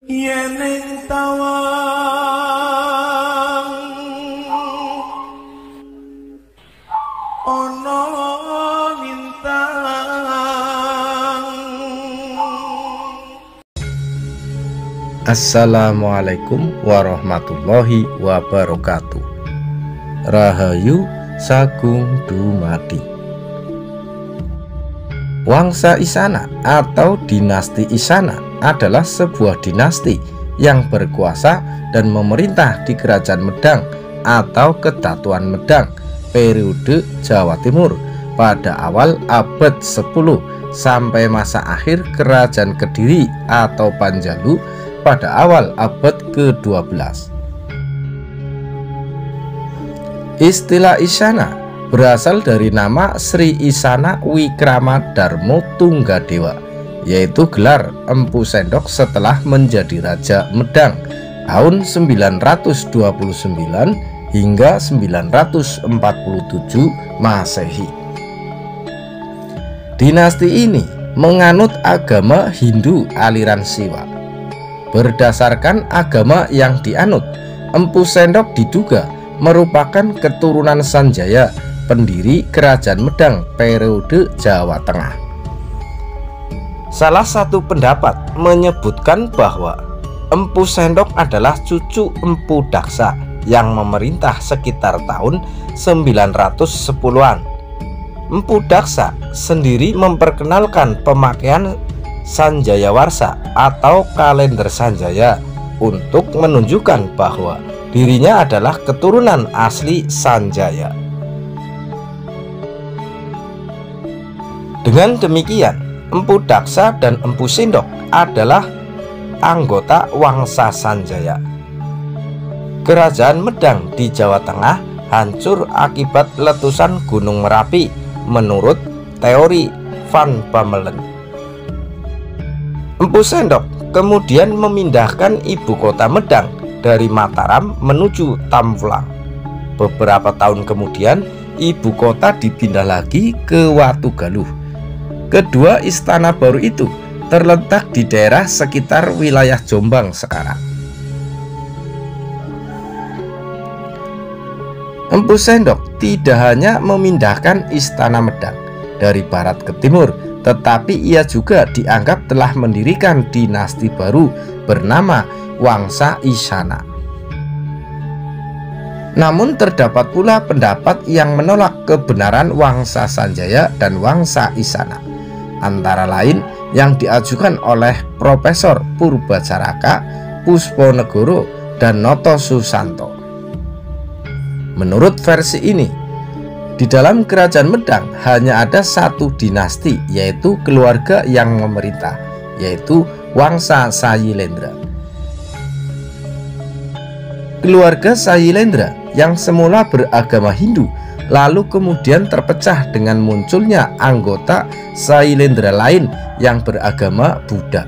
Yeneng tawang ono lintang. Assalamualaikum warahmatullahi wabarakatuh. Rahayu sagung dumadi. Wangsa Isana atau dinasti Isana adalah sebuah dinasti yang berkuasa dan memerintah di Kerajaan Medang atau Kedatuan Medang periode Jawa Timur pada awal abad 10 sampai masa akhir Kerajaan Kediri atau Panjalu pada awal abad ke-12. Istilah Isana berasal dari nama Sri Isana Wikrama Darmo Tunggadewa, yaitu gelar Empu Sendok setelah menjadi Raja Medang tahun 929 hingga 947 Masehi. Dinasti ini menganut agama Hindu aliran Siwa. Berdasarkan agama yang dianut, Empu Sendok diduga merupakan keturunan Sanjaya, pendiri Kerajaan Medang periode Jawa Tengah. Salah satu pendapat menyebutkan bahwa Empu Sendok adalah cucu Empu Daksa yang memerintah sekitar tahun 910-an. Empu Daksa sendiri memperkenalkan pemakaian Sanjaya Warsa atau kalender Sanjaya untuk menunjukkan bahwa dirinya adalah keturunan asli Sanjaya. Dengan demikian, Empu Daksa dan Empu Sendok adalah anggota Wangsa Sanjaya. Kerajaan Medang di Jawa Tengah hancur akibat letusan Gunung Merapi menurut teori Van Bammelen. Empu Sendok kemudian memindahkan ibu kota Medang dari Mataram menuju Tampulang. Beberapa tahun kemudian ibu kota dipindah lagi ke Watugaluh. Kedua istana baru itu terletak di daerah sekitar wilayah Jombang sekarang. Empu Sendok tidak hanya memindahkan istana Medang dari barat ke timur, tetapi ia juga dianggap telah mendirikan dinasti baru bernama Wangsa Isana. Namun terdapat pula pendapat yang menolak kebenaran Wangsa Sanjaya dan Wangsa Isana, antara lain yang diajukan oleh Profesor Purbacaraka, Pusponegoro, dan Noto Susanto. Menurut versi ini, di dalam Kerajaan Medang hanya ada satu dinasti, yaitu keluarga yang memerintah, yaitu Wangsa Sayilendra. Keluarga Sayilendra yang semula beragama Hindu lalu kemudian terpecah dengan munculnya anggota Sayilendra lain yang beragama Buddha.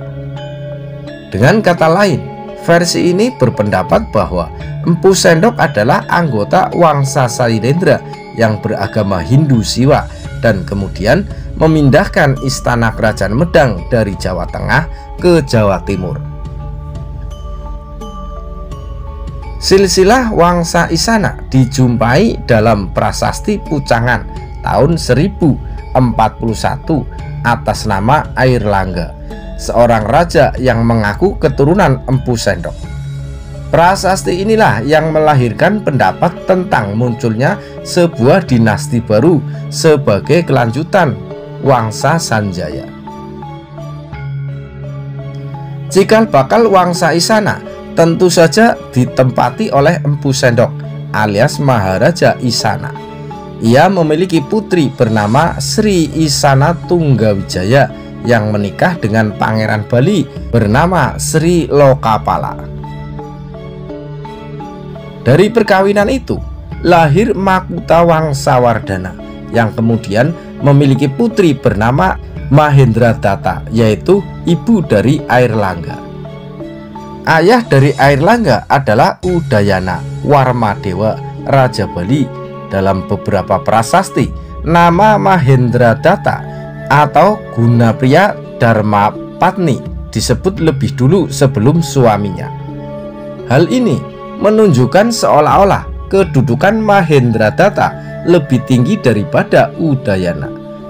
Dengan kata lain, versi ini berpendapat bahwa Empu Sendok adalah anggota Wangsa Sayilendra yang beragama Hindu Siwa dan kemudian memindahkan istana Kerajaan Medang dari Jawa Tengah ke Jawa Timur. Silsilah Wangsa Isana dijumpai dalam Prasasti Pucangan tahun 1041 atas nama Airlangga, seorang raja yang mengaku keturunan Empu Sendok. Prasasti inilah yang melahirkan pendapat tentang munculnya sebuah dinasti baru sebagai kelanjutan Wangsa Sanjaya. Cikal bakal Wangsa Isana tentu saja ditempati oleh Empu Sendok alias Maharaja Isana. Ia memiliki putri bernama Sri Isana Tunggawijaya yang menikah dengan Pangeran Bali bernama Sri Lokapala. Dari perkawinan itu lahir Makuta Wangsawardhana yang kemudian memiliki putri bernama Mahendradatta, yaitu ibu dari Airlangga. Ayah dari Airlangga adalah Udayana Warmadewa, Raja Bali. Dalam beberapa prasasti, nama Mahendradatta atau Gunapriya Dharmapatni disebut lebih dulu sebelum suaminya. Hal ini menunjukkan seolah-olah kedudukan Mahendradatta lebih tinggi daripada Udayana.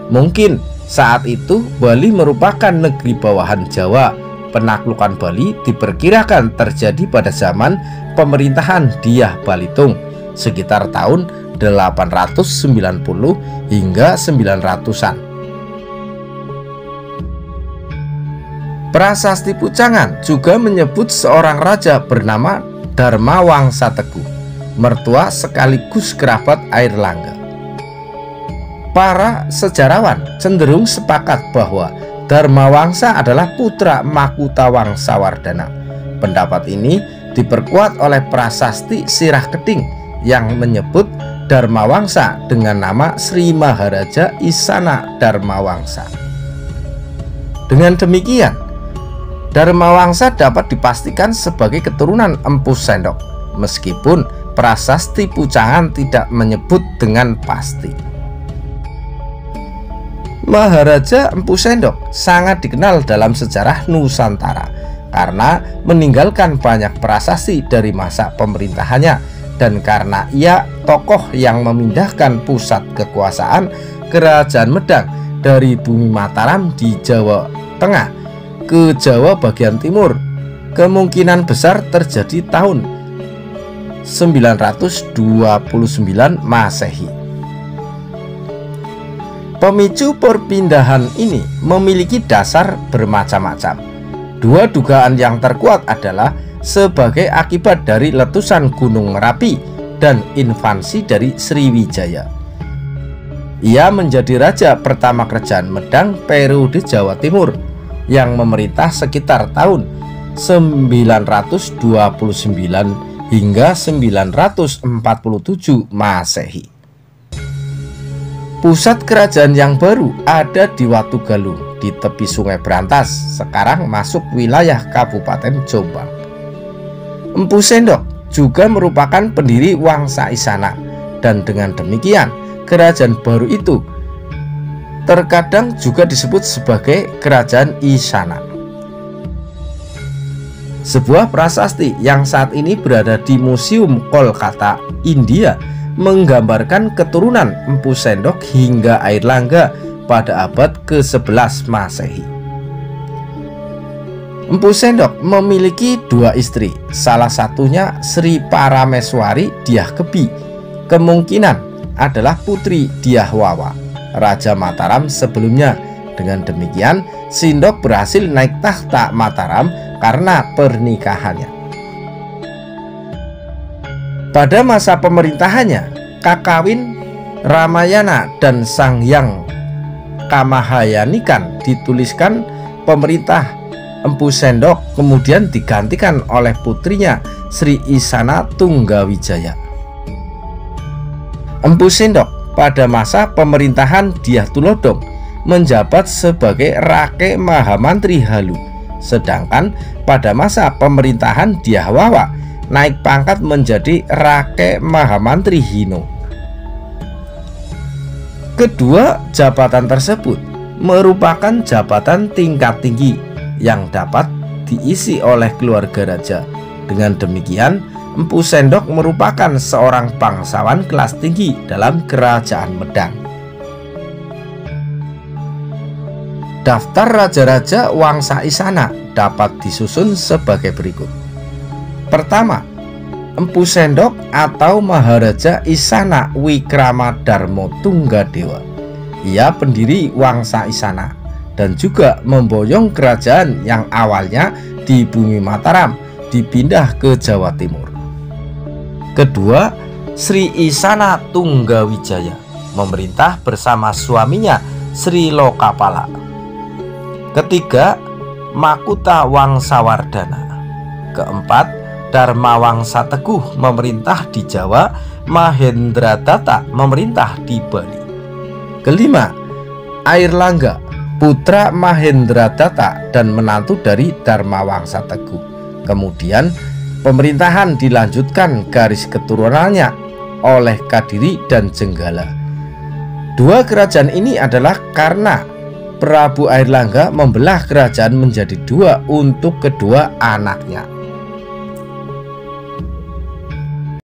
Mungkin saat itu Bali merupakan negeri bawahan Jawa. Penaklukan Bali diperkirakan terjadi pada zaman pemerintahan Dyah Balitung sekitar tahun 890 hingga 900-an. Prasasti Pucangan juga menyebut seorang raja bernama Dharmawangsa Teguh, mertua sekaligus kerabat Airlangga. Para sejarawan cenderung sepakat bahwa Dharmawangsa adalah putra Makutawangsawardhana. Pendapat ini diperkuat oleh prasasti Sirah Keding yang menyebut Dharmawangsa dengan nama Sri Maharaja Isana Dharmawangsa. Dengan demikian, Dharmawangsa dapat dipastikan sebagai keturunan Empu Sendok, meskipun prasasti Pucangan tidak menyebut dengan pasti. Maharaja Empu Sendok sangat dikenal dalam sejarah Nusantara karena meninggalkan banyak prasasti dari masa pemerintahannya, dan karena ia tokoh yang memindahkan pusat kekuasaan Kerajaan Medang dari bumi Mataram di Jawa Tengah ke Jawa bagian timur. Kemungkinan besar terjadi tahun 929 Masehi. Pemicu perpindahan ini memiliki dasar bermacam-macam. Dua dugaan yang terkuat adalah sebagai akibat dari letusan Gunung Merapi dan invasi dari Sriwijaya. Ia menjadi raja pertama Kerajaan Medang periode Jawa Timur yang memerintah sekitar tahun 929 hingga 947 Masehi. Pusat kerajaan yang baru ada di Watugaluh di tepi Sungai Brantas, sekarang masuk wilayah Kabupaten Jombang. Empu Sendok juga merupakan pendiri Wangsa Isana, dan dengan demikian kerajaan baru itu terkadang juga disebut sebagai Kerajaan Isana. Sebuah prasasti yang saat ini berada di Museum Kolkata, India, menggambarkan keturunan Empu Sendok hingga Airlangga pada abad ke-11 Masehi. Empu Sendok memiliki dua istri, salah satunya Sri Parameswari Dyah Kebi, kemungkinan adalah putri Dyah Wawa, Raja Mataram sebelumnya. Dengan demikian, Sindok berhasil naik tahta Mataram karena pernikahannya. Pada masa pemerintahannya, Kakawin Ramayana dan Sanghyang Kamahayanikan dituliskan pemerintah Empu Sendok kemudian digantikan oleh putrinya Sri Isana Tunggawijaya. Empu Sendok pada masa pemerintahan Dyah Tulodhong menjabat sebagai Rake Mahamantri Halu, sedangkan pada masa pemerintahan Dyah Wawa naik pangkat menjadi Rake Mahamantri Hino. Kedua jabatan tersebut merupakan jabatan tingkat tinggi yang dapat diisi oleh keluarga raja. Dengan demikian, Empu Sendok merupakan seorang bangsawan kelas tinggi dalam Kerajaan Medang. Daftar raja-raja Wangsa Isana dapat disusun sebagai berikut. Pertama, Empu Sendok atau Maharaja Isana Wikramadharma Tunggadewa. Ia pendiri Wangsa Isana dan juga memboyong kerajaan yang awalnya di bumi Mataram dipindah ke Jawa Timur. Kedua, Sri Isana Tunggawijaya memerintah bersama suaminya Sri Lokapala. Ketiga, Makutawangsawardhana. Keempat, Dharmawangsa Teguh memerintah di Jawa, Mahendradatta memerintah di Bali. Kelima, Airlangga, putra Mahendradatta dan menantu dari Dharmawangsa Teguh. Kemudian pemerintahan dilanjutkan garis keturunannya oleh Kadiri dan Jenggala. Dua kerajaan ini adalah karena Prabu Airlangga membelah kerajaan menjadi dua untuk kedua anaknya.